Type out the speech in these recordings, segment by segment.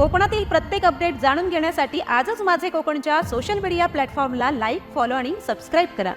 कोकणातील प्रत्येक अपडेट जाणून घेण्यासाठी आजच माझे कोकणच्या सोशल मीडिया प्लॅटफॉर्मला लाईक, फॉलो आणि सबस्क्राईब करा।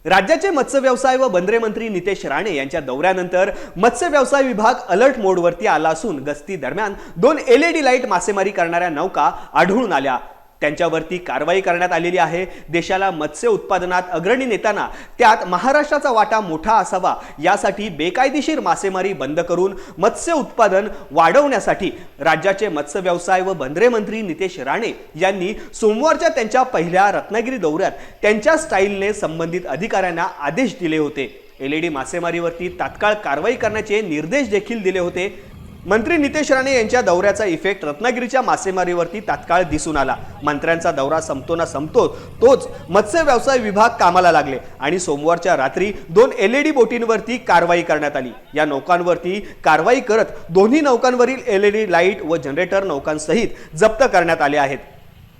राज्याचे मत्स्य व्यवसाय व बंदरे मंत्री नितेश राणे यांच्या दौऱ्यानंतर मत्स्य व्यवसाय विभाग अलर्ट मोडवरती आला असून गस्ती दरम्यान 2 LED लाईट मासेमारी करणाऱ्या नौका आढळून आल्या। त्यांच्यावरती कारवाई करण्यात आलेली आहे। देशाला मत्स्य उत्पादनात अग्रणी नेताना त्यात महाराष्ट्राचा वाटा मोठा असावा यासाठी बेकायदेशीर मासेमारी बंद करून मत्स्य उत्पादन वाढवण्यासाठी राज्याचे मत्स्य व्यवसाय व बंदरे मंत्री नितेश राणे यांनी सोमवारच्या त्यांच्या पहिल्या रत्नागिरी दौऱ्यात त्यांच्या स्टाईलने संबंधित अधिकाऱ्यांना आदेश दिले होते। LED मासेमारीवरती तात्काळ कारवाई करण्याचे निर्देश देखील दिले होते। मंत्री नितेश राणे यांच्या दौऱ्याचा इफेक्ट रत्नागिरीच्या मासेमारीवरती तात्काळ दिसून आला। मंत्र्यांचा दौरा संपतो तोच मत्स्य व्यवसाय विभाग कामाला लागले आणि सोमवारच्या रात्री 2 LED बोटींवरती कारवाई करण्यात आली। या नौकांवरती कारवाई करत दोन्ही नौकांवरील LED लाईट व जनरेटर नौकांसहित जप्त करण्यात आले आहेत।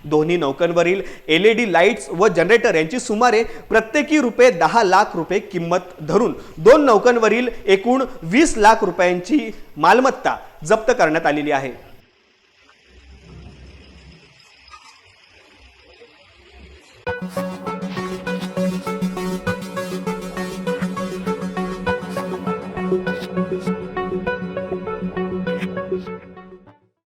दोन्ही नौकांवरील LED लाईट्स व जनरेटर यांची सुमारे प्रत्येकी रुपये 10 लाख रुपये किंमत धरून 2 नौकांवरील एकूण 20 लाख रुपयांची मालमत्ता जप्त करण्यात आलेली आहे।